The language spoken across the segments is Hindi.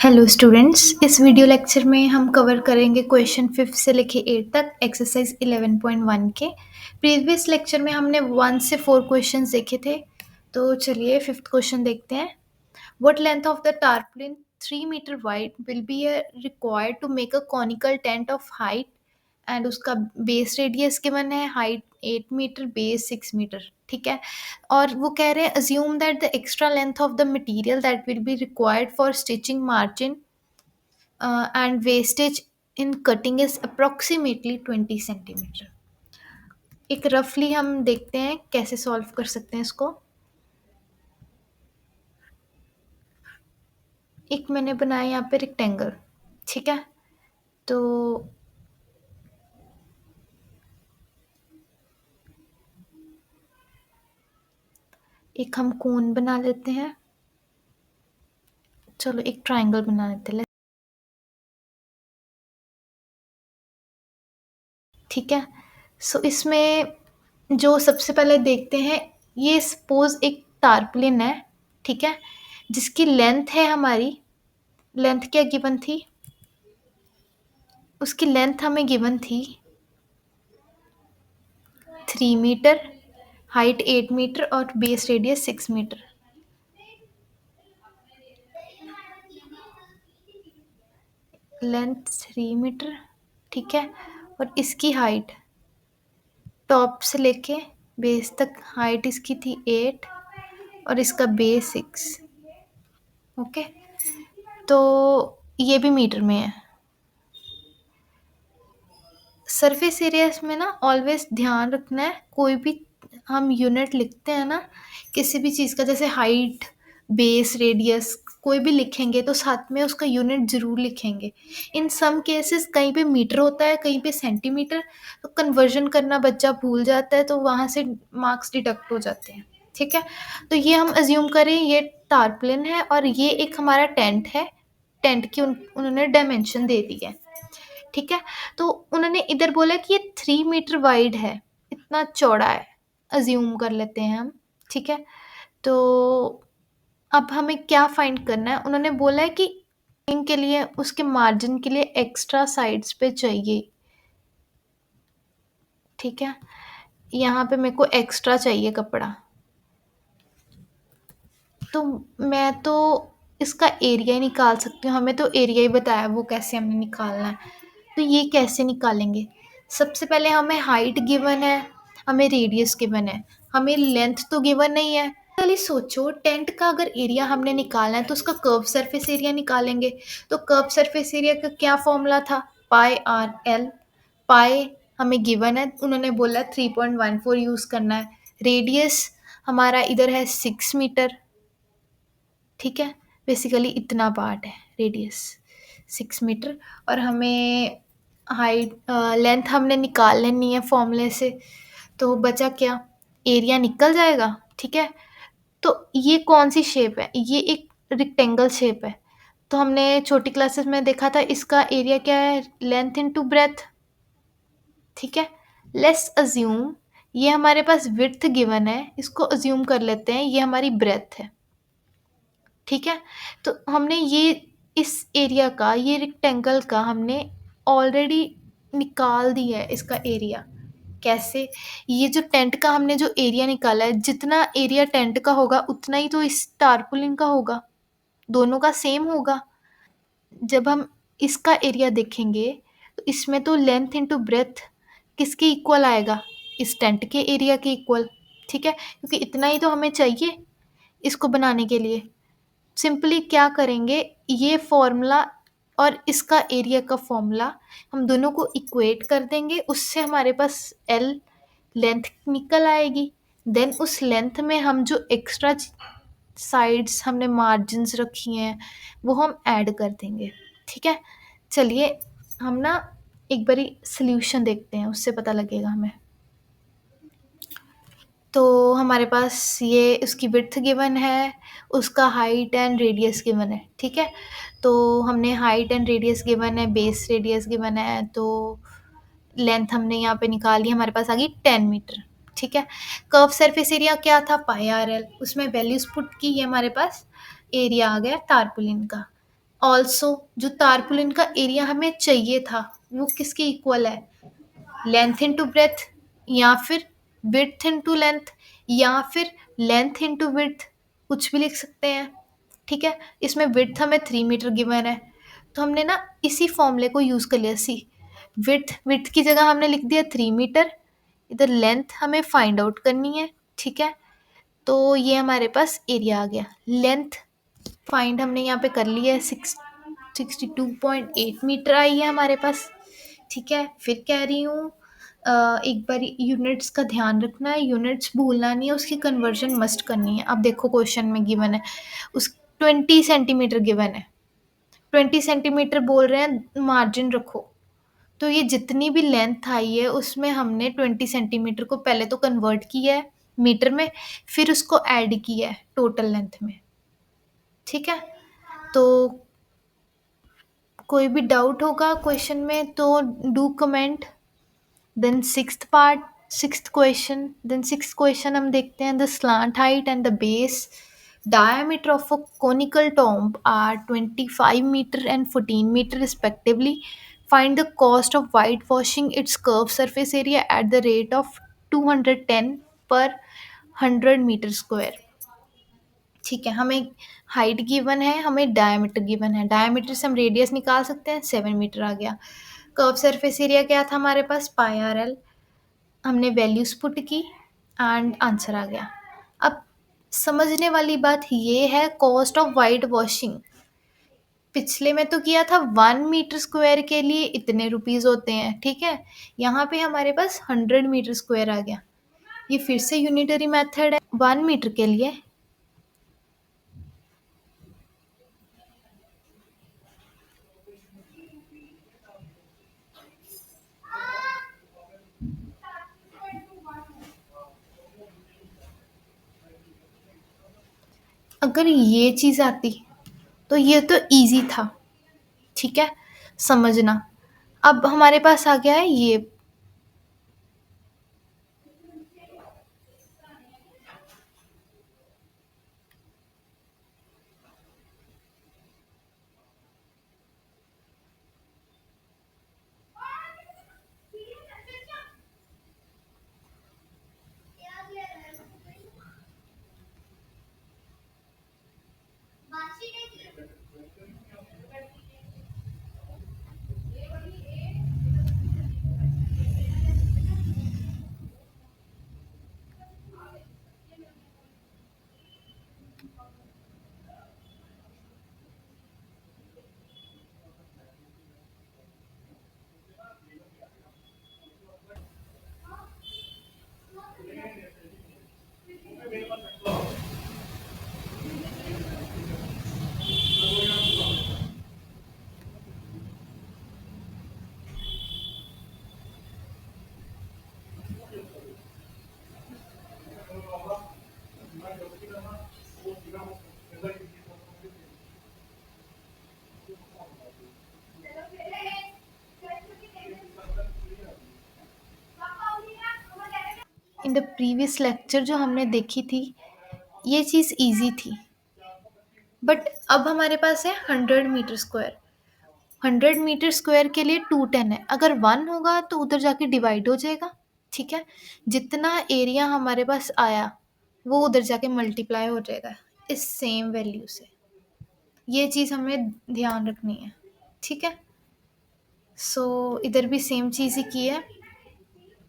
हेलो स्टूडेंट्स, इस वीडियो लेक्चर में हम कवर करेंगे क्वेश्चन 5 से लेके 8 तक एक्सरसाइज 11.1 के। प्रीवियस लेक्चर में हमने 1 से 4 क्वेश्चंस देखे थे, तो चलिए 5th क्वेश्चन देखते हैं। What length of the tarpaulin 3 metre wide will be required to make a conical tent of height and उसका बेस रेडियस गिवन है, हाइट 8 मीटर, बेस 6 मीटर। ठीक है, और वो कह रहे हैं assume that the extra length of the material that will be required for stitching margin and wastage in cutting is approximately 20 centimetre. एक रफली हम देखते हैं कैसे सॉल्व कर सकते हैं इसको। एक मैंने बनाया यहाँ पे रेक्टेंगल, ठीक है, तो एक हम कोन बना लेते हैं। चलो एक ट्रायंगल बना लेते हैं, ठीक है। सो इसमें जो सबसे पहले देखते हैं, ये सपोज एक टारपुलिन है, ठीक है, जिसकी लेंथ है हमारी, लेंथ क्या गिवन थी, उसकी लेंथ हमें गिवन थी 3 मीटर, हाइट 8 मीटर और base radius 6 meter. Length 3 meter, ठीक है, और इसकी हाइट टॉप से लेके बेस तक हाइट इसकी थी 8 और इसका बेस 6। ओके, तो ये भी मीटर में है। सरफेस एरियाज में ना ऑलवेज ध्यान रखना है, कोई भी हम यूनिट लिखते हैं ना किसी भी चीज़ का, जैसे हाइट, बेस, रेडियस, कोई भी लिखेंगे तो साथ में उसका यूनिट ज़रूर लिखेंगे। इन सम केसेस कहीं पे मीटर होता है, कहीं पे सेंटीमीटर, तो कन्वर्जन करना बच्चा भूल जाता है, तो वहाँ से मार्क्स डिडक्ट हो जाते हैं। ठीक है, तो ये हम अज्यूम करें ये टारपुलिन है और ये एक हमारा टेंट है। टेंट की उन्होंने डायमेंशन दे दी है, ठीक है। तो उन्होंने इधर बोला कि ये 3 मीटर वाइड है, इतना चौड़ा है, अज्यूम कर लेते हैं हम, ठीक है। तो अब हमें क्या फाइंड करना है, उन्होंने बोला है कि के लिए उसके मार्जिन के लिए एक्स्ट्रा साइड्स पे चाहिए, ठीक है। यहाँ पे मेरे को एक्स्ट्रा चाहिए कपड़ा, तो मैं तो इसका एरिया ही निकाल सकती हूँ। हमें तो एरिया ही बताया, वो कैसे हमने निकालना है, तो ये कैसे निकालेंगे। सबसे पहले हमें हाइट गिवन है, हमें रेडियस गिवन है, हमें लेंथ तो गिवन नहीं है। पहले सोचो, टेंट का अगर एरिया हमने निकालना है तो उसका कर्व सरफेस एरिया निकालेंगे। तो कर्व सरफेस एरिया का क्या फॉर्मूला था, पाई आर एल। पाई हमें गिवन है, उन्होंने बोला 3.14 यूज़ करना है। रेडियस हमारा इधर है 6 मीटर, ठीक है, बेसिकली इतना पार्ट है रेडियस 6 मीटर। और हमें हाइट लेंथ हमने निकाल लेनी है फॉर्मूले से, तो बचा क्या, एरिया निकल जाएगा, ठीक है। तो ये कौन सी शेप है, ये एक रेक्टेंगल शेप है, तो हमने छोटी क्लासेस में देखा था इसका एरिया क्या है, लेंथ इनटू ब्रेथ, ठीक है। लेट्स अज्यूम ये हमारे पास विड्थ गिवन है, इसको अज्यूम कर लेते हैं ये हमारी ब्रेथ है, ठीक है। तो हमने ये इस एरिया का, ये रेक्टेंगल का हमने ऑलरेडी निकाल दिया है इसका एरिया। कैसे, ये जो टेंट का हमने जो एरिया निकाला है, जितना एरिया टेंट का होगा उतना ही तो इस टारपुलिन का होगा, दोनों का सेम होगा। जब हम इसका एरिया देखेंगे तो इसमें तो लेंथ इनटू ब्रेथ किसके इक्वल आएगा, इस टेंट के एरिया के इक्वल, ठीक है, क्योंकि इतना ही तो हमें चाहिए इसको बनाने के लिए। सिंपली क्या करेंगे, ये फॉर्मूला और इसका एरिया का फॉर्मूला हम दोनों को इक्वेट कर देंगे, उससे हमारे पास एल लेंथ निकल आएगी। देन उस लेंथ में हम जो एक्स्ट्रा साइड्स हमने मार्जिन्स रखी हैं वो हम ऐड कर देंगे, ठीक है। चलिए हम ना एक बारी सल्यूशन देखते हैं, उससे पता लगेगा हमें। तो हमारे पास ये उसकी विड्थ गिवन है, उसका हाइट एंड रेडियस गिवन है, ठीक है। तो हमने हाइट एंड रेडियस गिवन है, बेस रेडियस गिवन है, तो लेंथ हमने यहाँ पे निकाल ली, हमारे पास आ गई 10 मीटर, ठीक है। कर्व सरफेस एरिया क्या था, पाई आर एल, उसमें वैल्यूज पुट की, ये हमारे पास एरिया आ गया टारपुलिन का। ऑल्सो जो तारपुलिन का एरिया हमें चाहिए था वो किसके इक्वल है, लेंथ इंटू ब्रेथ, या फिर विड्थ इंटू लेंथ, या फिर लेंथ इंटू विड्थ, कुछ भी लिख सकते हैं। ठीक है, इसमें विड्थ हमें 3 मीटर गिवन है, तो हमने ना इसी फॉर्मूले को यूज़ कर लिया। सी विड्थ विड्थ की जगह हमने लिख दिया 3 मीटर, इधर लेंथ हमें फाइंड आउट करनी है। ठीक है, तो ये हमारे पास एरिया आ गया। लेंथ फाइंड हमने यहाँ पे कर लिया है, 62.8 मीटर आई है हमारे पास। ठीक है, फिर कह रही हूँ एक बार यूनिट्स का ध्यान रखना है, यूनिट्स भूलना नहीं है, उसकी कन्वर्जन मस्ट करनी है। अब देखो क्वेश्चन में गिवन है उस 20 सेंटीमीटर गिवन है, 20 सेंटीमीटर बोल रहे हैं मार्जिन रखो, तो ये जितनी भी लेंथ आई है उसमें हमने 20 सेंटीमीटर को पहले तो कन्वर्ट किया है मीटर में, फिर उसको ऐड किया है टोटल लेंथ में। ठीक है, तो कोई भी डाउट होगा क्वेश्चन में तो do comment. Then sixth question हम देखते हैं। The slant height and the base diameter of a conical tomb are 25 meter and 14 meter respectively. Find the cost of whitewashing its curved surface area at the rate of 210 per 100 meter square. ठीक है, हमें हाइट गिवन है, हमें डायमीटर गिवन है। डायमीटर से हम रेडियस निकाल सकते हैं, 7 मीटर आ गया। कर्व सरफेस एरिया क्या था हमारे पास, पाई आर एल, हमने वैल्यूज पुट की एंड आंसर आ गया। अब समझने वाली बात ये है, कॉस्ट ऑफ वाइट वॉशिंग पिछले में तो किया था 1 मीटर स्क्वायर के लिए इतने रुपीज होते हैं। ठीक है, यहाँ पे हमारे पास 100 मीटर स्क्वायर आ गया। ये फिर से यूनिटरी मेथड है 1 मीटर के लिए। अगर ये चीज़ आती तो ये तो इजी था। ठीक है, समझना। अब हमारे पास आ गया है ये, इन द प्रीवियस लेक्चर जो हमने देखी थी ये चीज़ इजी थी, बट अब हमारे पास है 100 मीटर स्क्वायर। 100 मीटर स्क्वायर के लिए 210 है, अगर 1 होगा तो उधर जाके डिवाइड हो जाएगा। ठीक है, जितना एरिया हमारे पास आया वो उधर जाके मल्टीप्लाई हो जाएगा इस सेम वैल्यू से। ये चीज़ हमें ध्यान रखनी है। ठीक है, सो इधर भी सेम चीज़ ही की है,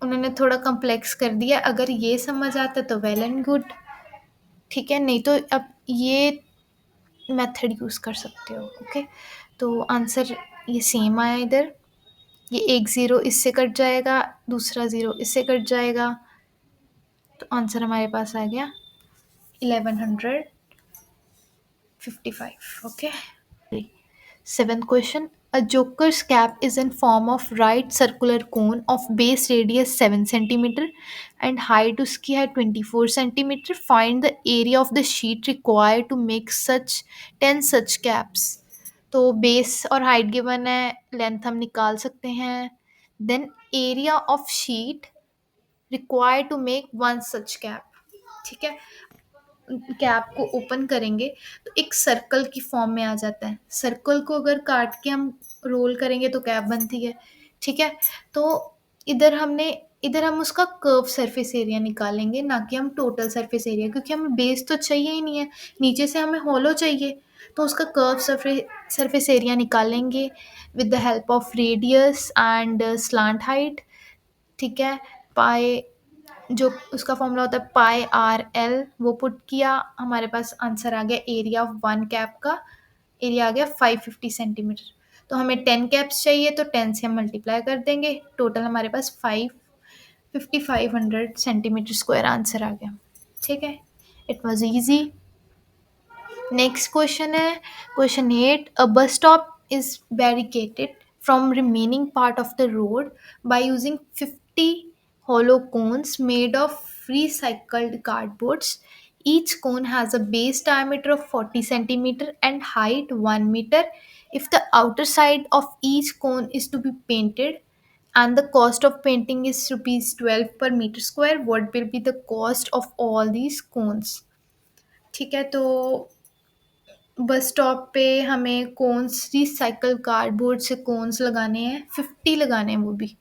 उन्होंने थोड़ा कम्प्लेक्स कर दिया। अगर ये समझ आता तो वेल एंड गुड। ठीक है, नहीं तो अब ये मेथड यूज़ कर सकते हो। ओके, तो आंसर ये सेम आया इधर। ये एक ज़ीरो इससे कट जाएगा, दूसरा ज़ीरो इससे कट जाएगा, तो आंसर हमारे पास आ गया 1155। Okay, seventh question. A joker's cap is in form of right circular cone of base radius 7 centimeter and height उसकी है 24 centimeter. Find the area of the sheet required to make such 10 such caps. तो बेस और हाइट गिवन है, लेंथ हम निकाल सकते हैं। Then area of sheet required to make one such cap. ठीक है, कैप को ओपन करेंगे तो एक सर्कल की फॉर्म में आ जाता है। सर्कल को अगर काट के हम रोल करेंगे तो कैप बनती है, ठीक है? तो इधर हमने इधर हम उसका कर्व सरफेस एरिया निकालेंगे, ना कि हम टोटल सरफेस एरिया, क्योंकि हमें बेस तो चाहिए ही नहीं है, नीचे से हमें हॉलो चाहिए। तो उसका कर्व सरफेस एरिया निकालेंगे with the help of radius and slant height, ठीक है? पाई, जो उसका फॉर्मूला होता है पाई आर एल, वो पुट किया, हमारे पास आंसर आ गया एरिया ऑफ वन कैप का। एरिया आ गया 550 सेंटीमीटर। तो हमें 10 कैप्स चाहिए, तो 10 से हम मल्टीप्लाई कर देंगे, टोटल हमारे पास 550 सेंटीमीटर स्क्वायर आंसर आ गया, ठीक है? It was easy. Next question है question 8। A bus stop is barricaded from remaining part of the road by using 50 hollow cones made of recycled cardboards. Each cone has a base diameter of 40 centimeter and height 1 meter. If the outer side of each cone is to be painted and the cost of painting is rupees 12 per meter square, what will be the cost of all these cones? ठीक है, तो बस स्टॉप पे हमें कोन्स, रिसाइकल कार्डबोर्ड से कोन्स लगाने हैं, 50 लगाने हैं, वो भी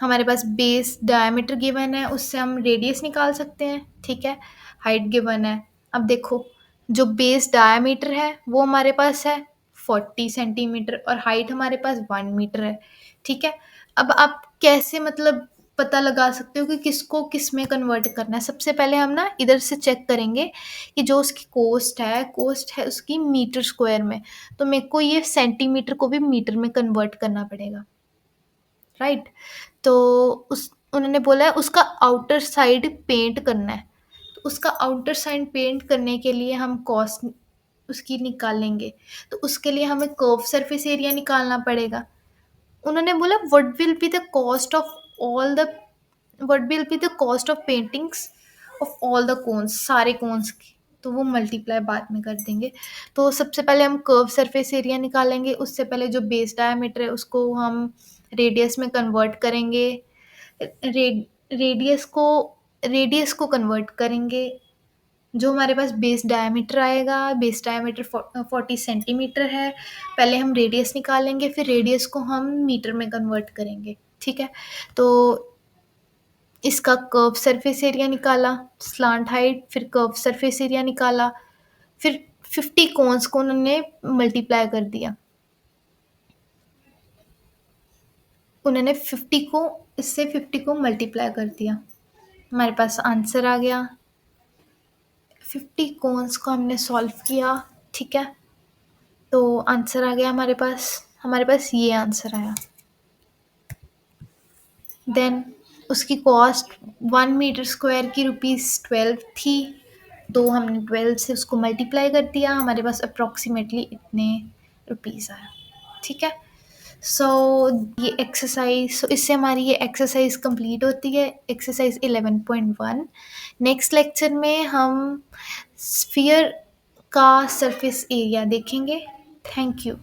हमारे पास बेस डायमीटर गिवन है, उससे हम रेडियस निकाल सकते हैं, ठीक है? हाइट गिवन है। अब देखो, जो बेस डायमीटर है वो हमारे पास है 40 सेंटीमीटर और हाइट हमारे पास 1 मीटर है, ठीक है? अब आप कैसे मतलब पता लगा सकते हो कि किसको किस में कन्वर्ट करना है? सबसे पहले हम ना इधर से चेक करेंगे कि जो उसकी कोस्ट है उसकी मीटर स्क्वायर में, तो मेरे को ये सेंटीमीटर को भी मीटर में कन्वर्ट करना पड़ेगा, राइट? तो उस उन्होंने बोला है उसका आउटर साइड पेंट करना है, तो उसका आउटर साइड पेंट करने के लिए हम कॉस्ट उसकी निकालेंगे, तो उसके लिए हमें कर्व सरफेस एरिया निकालना पड़ेगा। उन्होंने बोला what will be the cost of all the what will be the cost of paintings of all the cons, सारे कोन्स की, तो वो मल्टीप्लाई बाद में कर देंगे। तो सबसे पहले हम कर्व सरफेस एरिया निकालेंगे, उससे पहले जो बेस डायमीटर है उसको हम रेडियस में कन्वर्ट करेंगे, रेडियस को रेडियस को कन्वर्ट करेंगे, जो हमारे पास बेस डायमीटर आएगा, बेस डायमीटर 40 सेंटीमीटर है, पहले हम रेडियस निकालेंगे, फिर रेडियस को हम मीटर में कन्वर्ट करेंगे, ठीक है? तो इसका कर्व सरफेस एरिया निकाला, स्लांट हाइट, फिर कर्व सरफेस एरिया निकाला, फिर 50 कोन्स को उन्होंने मल्टीप्लाई कर दिया, उन्होंने 50 को इससे 50 को मल्टीप्लाई कर दिया, हमारे पास आंसर आ गया। 50 कोन्स को हमने सॉल्व किया, ठीक है? तो आंसर आ गया हमारे पास ये आंसर आया। देन उसकी कॉस्ट 1 मीटर स्क्वायर की ₹12 थी, तो हमने 12 से उसको मल्टीप्लाई कर दिया, हमारे पास अप्रॉक्सीमेटली इतने रुपीज़ आया, ठीक है? सो ये एक्सरसाइज, सो इससे हमारी ये एक्सरसाइज कंप्लीट होती है, एक्सरसाइज 11.1। नेक्स्ट लेक्चर में हम स्फीयर का सरफेस एरिया देखेंगे। Thank you.